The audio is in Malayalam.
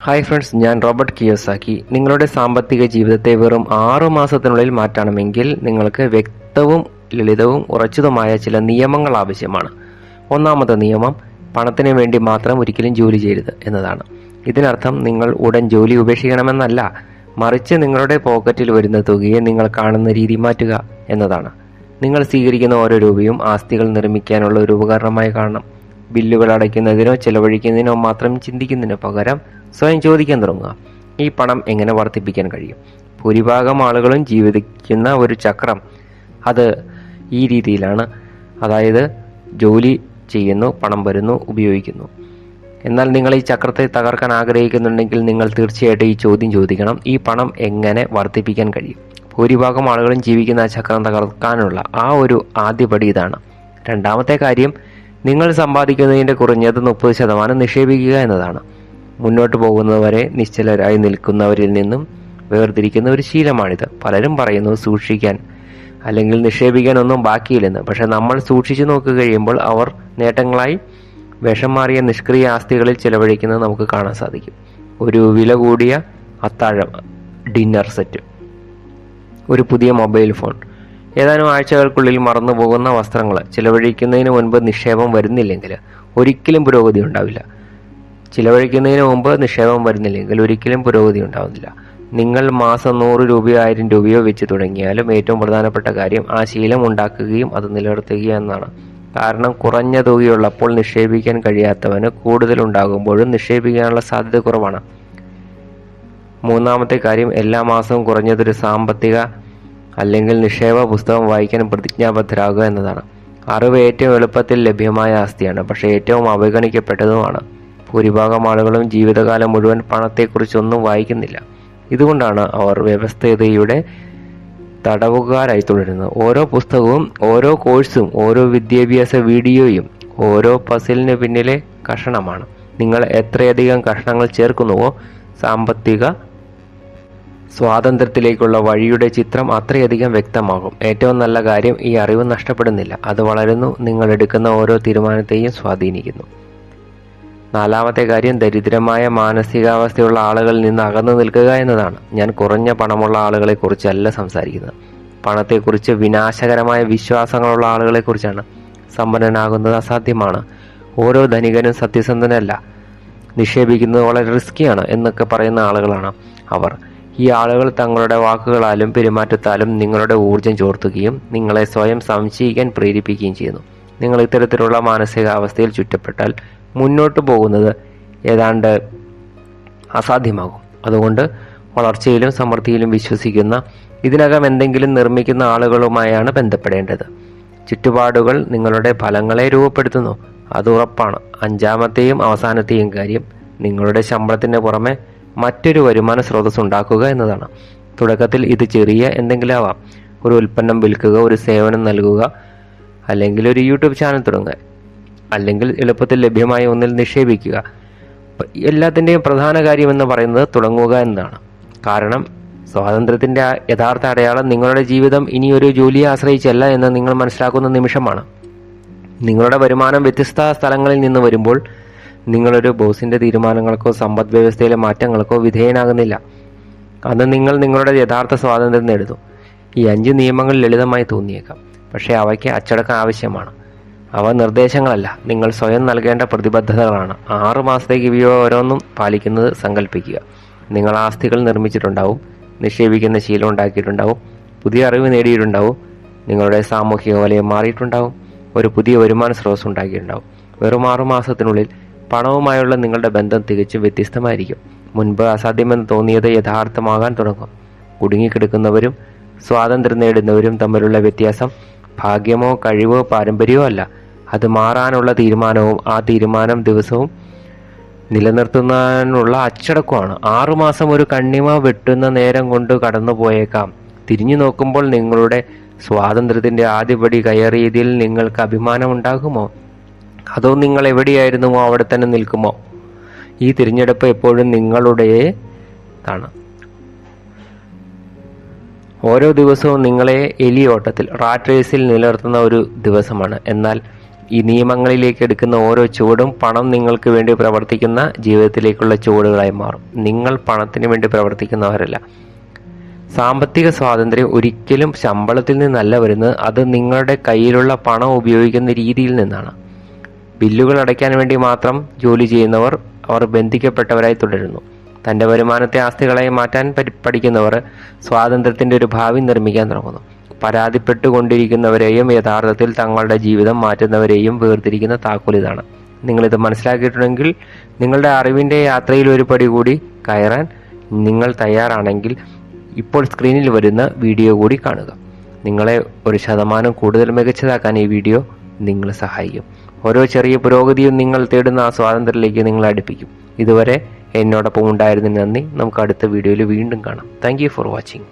ഹായ് ഫ്രണ്ട്സ്, ഞാൻ റോബർട്ട് കിയോസാക്കി. നിങ്ങളുടെ സാമ്പത്തിക ജീവിതത്തെ വെറും 6 മാസത്തിനുള്ളിൽ മാറ്റണമെങ്കിൽ നിങ്ങൾക്ക് വ്യക്തവും ലളിതവും ഉറച്ചതുമായ ചില നിയമങ്ങൾ ആവശ്യമാണ്. ഒന്നാമത്തെ നിയമം, പണത്തിന് വേണ്ടി മാത്രം ഒരിക്കലും ജോലി ചെയ്യരുത് എന്നതാണ്. ഇതിനർത്ഥം നിങ്ങൾ ഉടൻ ജോലി ഉപേക്ഷിക്കണമെന്നല്ല, മറിച്ച് നിങ്ങളുടെ പോക്കറ്റിൽ വരുന്ന തുകയെ നിങ്ങൾ കാണുന്ന രീതി മാറ്റുക എന്നതാണ്. നിങ്ങൾ സ്വീകരിക്കുന്ന ഓരോ രൂപയും ആസ്തികൾ നിർമ്മിക്കാനുള്ള ഒരു ഉപകരണമായി കാണണം. ബില്ലുകൾ അടയ്ക്കുന്നതിനോ ചെലവഴിക്കുന്നതിനോ മാത്രം ചിന്തിക്കുന്നതിന് പകരം സ്വയം ചോദിക്കാൻ തുടങ്ങുക, ഈ പണം എങ്ങനെ വർദ്ധിപ്പിക്കാൻ കഴിയും? ഭൂരിഭാഗം ആളുകളും ജീവിക്കുന്ന ഒരു ചക്രം അത് ഈ രീതിയിലാണ്. അതായത് ജോലി ചെയ്യുന്നു, പണം വരുന്നു, ഉപയോഗിക്കുന്നു. എന്നാൽ നിങ്ങൾ ഈ ചക്രത്തെ തകർക്കാൻ ആഗ്രഹിക്കുന്നുണ്ടെങ്കിൽ നിങ്ങൾ തീർച്ചയായിട്ടും ഈ ചോദ്യം ചോദിക്കണം, ഈ പണം എങ്ങനെ വർദ്ധിപ്പിക്കാൻ കഴിയും? ഭൂരിഭാഗം ആളുകളും ജീവിക്കുന്ന ആ ചക്രം തകർക്കാനുള്ള ആ ഒരു ആദ്യപടി ഇതാണ്. രണ്ടാമത്തെ കാര്യം, നിങ്ങൾ സമ്പാദിക്കുന്നതിൻ്റെ കുറഞ്ഞത് 30% നിക്ഷേപിക്കുക എന്നതാണ്. മുന്നോട്ട് പോകുന്നവരെ നിശ്ചലരായി നിൽക്കുന്നവരിൽ നിന്നും വേർതിരിക്കുന്ന ഒരു ശീലമാണിത്. പലരും പറയുന്നു സൂക്ഷിക്കാൻ അല്ലെങ്കിൽ നിക്ഷേപിക്കാൻ ഒന്നും ബാക്കിയില്ലെന്ന്. പക്ഷെ നമ്മൾ സൂക്ഷിച്ചു നോക്കി കഴിയുമ്പോൾ അവർ നേട്ടങ്ങളായി വിഷം മാറിയ നിഷ്ക്രിയ ആസ്തികളിൽ ചിലവഴിക്കുന്നത് നമുക്ക് കാണാൻ സാധിക്കും. ഒരു വില കൂടിയ അത്താഴം, ഡിന്നർ സെറ്റ്, ഒരു പുതിയ മൊബൈൽ ഫോൺ, ഏതാനും ആഴ്ചകൾക്കുള്ളിൽ മറന്നു പോകുന്ന വസ്ത്രങ്ങൾ. ചിലവഴിക്കുന്നതിന് മുൻപ് നിക്ഷേപം വരുന്നില്ലെങ്കിൽ ഒരിക്കലും പുരോഗതി ഉണ്ടാവില്ല. ചിലവഴിക്കുന്നതിന് മുമ്പ് നിക്ഷേപം വരുന്നില്ലെങ്കിൽ ഒരിക്കലും പുരോഗതി ഉണ്ടാവുന്നില്ല. നിങ്ങൾ മാസം 100 രൂപയോ 1000 രൂപയോ വെച്ച് തുടങ്ങിയാലും ഏറ്റവും പ്രധാനപ്പെട്ട കാര്യം ആ ശീലം ഉണ്ടാക്കുകയും അത് നിലനിർത്തുക എന്നതാണ്. കാരണം കുറഞ്ഞ തുകയുള്ളപ്പോൾ നിക്ഷേപിക്കാൻ കഴിയാത്തവന് കൂടുതലുണ്ടാകുമ്പോഴും നിക്ഷേപിക്കാനുള്ള സാധ്യത കുറവാണ്. മൂന്നാമത്തെ കാര്യം, എല്ലാ മാസവും കുറഞ്ഞതൊരു സാമ്പത്തിക അല്ലെങ്കിൽ നിക്ഷേപ പുസ്തകം വായിക്കാൻ പ്രതിജ്ഞാബദ്ധരാകുക എന്നതാണ്. അറിവ് ഏറ്റവും എളുപ്പത്തിൽ ലഭ്യമായ ആസ്തിയാണ്, പക്ഷേ ഏറ്റവും അവഗണിക്കപ്പെട്ടതുമാണ്. ഭൂരിഭാഗം ആളുകളും ജീവിതകാലം മുഴുവൻ പണത്തെക്കുറിച്ചൊന്നും വായിക്കുന്നില്ല. ഇതുകൊണ്ടാണ് അവർ വ്യവസ്ഥിതയുടെ തടവുകാരായി തുടരുന്നത്. ഓരോ പുസ്തകവും, ഓരോ കോഴ്സും, ഓരോ വിദ്യാഭ്യാസ വീഡിയോയും ഓരോ പസിലിന് പിന്നിലെ കഷണമാണ്. നിങ്ങൾ എത്രയധികം കഷണങ്ങൾ ചേർക്കുന്നുവോ സാമ്പത്തിക സ്വാതന്ത്ര്യത്തിലേക്കുള്ള വഴിയുടെ ചിത്രം അത്രയധികം വ്യക്തമാകും. ഏറ്റവും നല്ല കാര്യം, ഈ അറിവ് നഷ്ടപ്പെടുന്നില്ല, അത് വളരുന്നു, നിങ്ങൾ എടുക്കുന്ന ഓരോ തീരുമാനത്തെയും സ്വാധീനിക്കുന്നു. നാലാമത്തെ കാര്യം, ദരിദ്രമായ മാനസികാവസ്ഥയുള്ള ആളുകളിൽ നിന്ന് അകന്നു നിൽക്കുക എന്നതാണ്. ഞാൻ കുറഞ്ഞ പണമുള്ള ആളുകളെ കുറിച്ചല്ല സംസാരിക്കുന്നത്, പണത്തെക്കുറിച്ച് വിനാശകരമായ വിശ്വാസങ്ങളുള്ള ആളുകളെ കുറിച്ചാണ്. സമ്പന്നനാകുന്നത് അസാധ്യമാണ്, ഓരോ ധനികനും സത്യസന്ധനല്ല, നിക്ഷേപിക്കുന്നത് വളരെ റിസ്കിയാണ് എന്നൊക്കെ പറയുന്ന ആളുകളാണ് അവർ. ഈ ആളുകൾ തങ്ങളുടെ വാക്കുകളാലും പെരുമാറ്റത്താലും നിങ്ങളുടെ ഊർജം ചോർത്തുകയും നിങ്ങളെ സ്വയം സംശയിക്കാൻ പ്രേരിപ്പിക്കുകയും ചെയ്യുന്നു. നിങ്ങൾ ഇത്തരത്തിലുള്ള മാനസികാവസ്ഥയിൽ ചുറ്റപ്പെട്ടാൽ മുന്നോട്ട് പോകുന്നത് ഏതാണ്ട് അസാധ്യമാകും. അതുകൊണ്ട് വളർച്ചയിലും സമൃദ്ധിയിലും വിശ്വസിക്കുന്ന, ഇതിനകം എന്തെങ്കിലും നിർമ്മിക്കുന്ന ആളുകളുമായാണ് ബന്ധപ്പെടേണ്ടത്. ചുറ്റുപാടുകൾ നിങ്ങളുടെ ഫലങ്ങളെ രൂപപ്പെടുത്തുന്നു, അത് ഉറപ്പാണ്. അഞ്ചാമത്തെയും അവസാനത്തെയും കാര്യം, നിങ്ങളുടെ ശമ്പളത്തിന് പുറമെ മറ്റൊരു വരുമാന സ്രോതസ് ഉണ്ടാക്കുക എന്നതാണ്. തുടക്കത്തിൽ ഇത് ചെറിയ എന്തെങ്കിലും ആവാം. ഒരു ഉൽപ്പന്നം വിൽക്കുക, ഒരു സേവനം നൽകുക, അല്ലെങ്കിൽ ഒരു യൂട്യൂബ് ചാനൽ തുടങ്ങുക, അല്ലെങ്കിൽ എളുപ്പത്തിൽ ലഭ്യമായ ഒന്നിൽ നിക്ഷേപിക്കുക. എല്ലാത്തിൻ്റെയും പ്രധാന കാര്യം എന്ന് പറയുന്നത് തുടങ്ങുക എന്നതാണ്. കാരണം സ്വാതന്ത്ര്യത്തിൻ്റെ യഥാർത്ഥ അടയാളം നിങ്ങളുടെ ജീവിതം ഇനി ഒരു ജോലിയെ ആശ്രയിച്ചല്ല എന്ന് നിങ്ങൾ മനസ്സിലാക്കുന്ന നിമിഷമാണ്. നിങ്ങളുടെ വരുമാനം വ്യത്യസ്ത സ്ഥലങ്ങളിൽ നിന്ന് വരുമ്പോൾ നിങ്ങളൊരു ബോസിൻ്റെ തീരുമാനങ്ങൾക്കോ സമ്പദ് വ്യവസ്ഥയിലെ മാറ്റങ്ങൾക്കോ വിധേയനാകുന്നില്ല. അന്ന് നിങ്ങൾ നിങ്ങളുടെ യഥാർത്ഥ സ്വാതന്ത്ര്യം നേടുന്നു. ഈ 5 നിയമങ്ങൾ ലളിതമായി തോന്നിയേക്കാം, പക്ഷേ അവയ്ക്ക് അച്ചടക്കം ആവശ്യമാണ്. അവ നിർദ്ദേശങ്ങളല്ല, നിങ്ങൾ സ്വയം നൽകേണ്ട പ്രതിബദ്ധതകളാണ്. 6 മാസത്തേക്ക് ഇവയോ ഓരോന്നും പാലിക്കുന്നത് സങ്കല്പിക്കുക. നിങ്ങൾ ആസ്തികൾ നിർമ്മിച്ചിട്ടുണ്ടാവും, നിക്ഷേപിക്കുന്ന ശീലം ഉണ്ടാക്കിയിട്ടുണ്ടാവും, പുതിയ അറിവ് നേടിയിട്ടുണ്ടാവും, നിങ്ങളുടെ സാമൂഹിക വലയം മാറിയിട്ടുണ്ടാവും, ഒരു പുതിയ വരുമാന സ്രോതസ് ഉണ്ടാക്കിയിട്ടുണ്ടാവും. വെറും 6 മാസത്തിനുള്ളിൽ പണവുമായുള്ള നിങ്ങളുടെ ബന്ധം തികച്ചും വ്യത്യസ്തമായിരിക്കും. മുൻപ് അസാധ്യമെന്ന് തോന്നിയത് യഥാർത്ഥമാകാൻ തുടങ്ങും. കുടുങ്ങിക്കിടക്കുന്നവരും സ്വാതന്ത്ര്യം നേടുന്നവരും തമ്മിലുള്ള വ്യത്യാസം ഭാഗ്യമോ കഴിവോ പാരമ്പര്യമോ അല്ല, അത് മാറാനുള്ള തീരുമാനവും ആ തീരുമാനം ദിവസവും നിലനിർത്തുന്നതിനുള്ള അച്ചടക്കമാണ്. 6 മാസം ഒരു കണ്ണിമ വെട്ടുന്ന നേരം കൊണ്ട് കടന്നു പോയേക്കാം. തിരിഞ്ഞു നോക്കുമ്പോൾ നിങ്ങളുടെ സ്വാതന്ത്ര്യത്തിൻ്റെ ആദ്യപടി കയറിയതിൽ നിങ്ങൾക്ക് അഭിമാനമുണ്ടാകുമോ? അതോ നിങ്ങൾ എവിടെയായിരുന്നുവോ അവിടെ തന്നെ നിൽക്കുമോ? ഈ തിരഞ്ഞെടുപ്പ് എപ്പോഴും നിങ്ങളുടേതാണ്. ഓരോ ദിവസവും നിങ്ങളെ എലിയോട്ടത്തിൽ, റാറ്റ് റേസിൽ നിലനിർത്തുന്ന ഒരു ദിവസമാണ്. എന്നാൽ ഈ നിയമങ്ങളിലേക്ക് എടുക്കുന്ന ഓരോ ചുവടും പണം നിങ്ങൾക്ക് വേണ്ടി പ്രവർത്തിക്കുന്ന ജീവിതത്തിലേക്കുള്ള ചുവടുകളായി മാറും. നിങ്ങൾ പണത്തിന് വേണ്ടി പ്രവർത്തിക്കുന്നവരല്ല. സാമ്പത്തിക സ്വാതന്ത്ര്യം ഒരിക്കലും ശമ്പളത്തിൽ നിന്നല്ല വരുന്നത്. അത് നിങ്ങളുടെ കയ്യിലുള്ള പണം ഉപയോഗിക്കുന്ന രീതിയിൽ നിന്നാണ്. ബില്ലുകൾ അടയ്ക്കാൻ വേണ്ടി മാത്രം ജോലി ചെയ്യുന്നവർ അവർ ബന്ധിക്കപ്പെട്ടവരായി തുടരുന്നു. തൻ്റെ വരുമാനത്തെ ആസ്തികളായി മാറ്റാൻ പഠിക്കുന്നവർ സ്വാതന്ത്ര്യത്തിൻ്റെ ഒരു ഭാവി നിർമ്മിക്കാൻ തുടങ്ങുന്നു. പരാതിപ്പെട്ടുകൊണ്ടിരിക്കുന്നവരെയും യഥാർത്ഥത്തിൽ തങ്ങളുടെ ജീവിതം മാറ്റുന്നവരെയും വേർതിരിക്കുന്ന താക്കോൽ ഇതാണ്. നിങ്ങളിത് മനസ്സിലാക്കിയിട്ടുണ്ടെങ്കിൽ നിങ്ങളുടെ അറിവിൻ്റെ യാത്രയിൽ ഒരു പടി കൂടി കയറാൻ നിങ്ങൾ തയ്യാറാണെങ്കിൽ ഇപ്പോൾ സ്ക്രീനിൽ വരുന്ന വീഡിയോ കൂടി കാണുക. നിങ്ങളെ 1% കൂടുതൽ മികച്ചതാക്കാൻ ഈ വീഡിയോ നിങ്ങളെ സഹായിക്കും. ഓരോ ചെറിയ പുരോഗതിയും നിങ്ങൾ തേടുന്ന ആ സ്വാതന്ത്ര്യത്തിലേക്ക് നിങ്ങളെ അടുപ്പിക്കും. ഇതുവരെ എന്നോടൊപ്പം ഉണ്ടായിരുന്നതിന് നന്ദി. നമുക്ക് അടുത്ത വീഡിയോയിൽ വീണ്ടും കാണാം. Thank you for watching.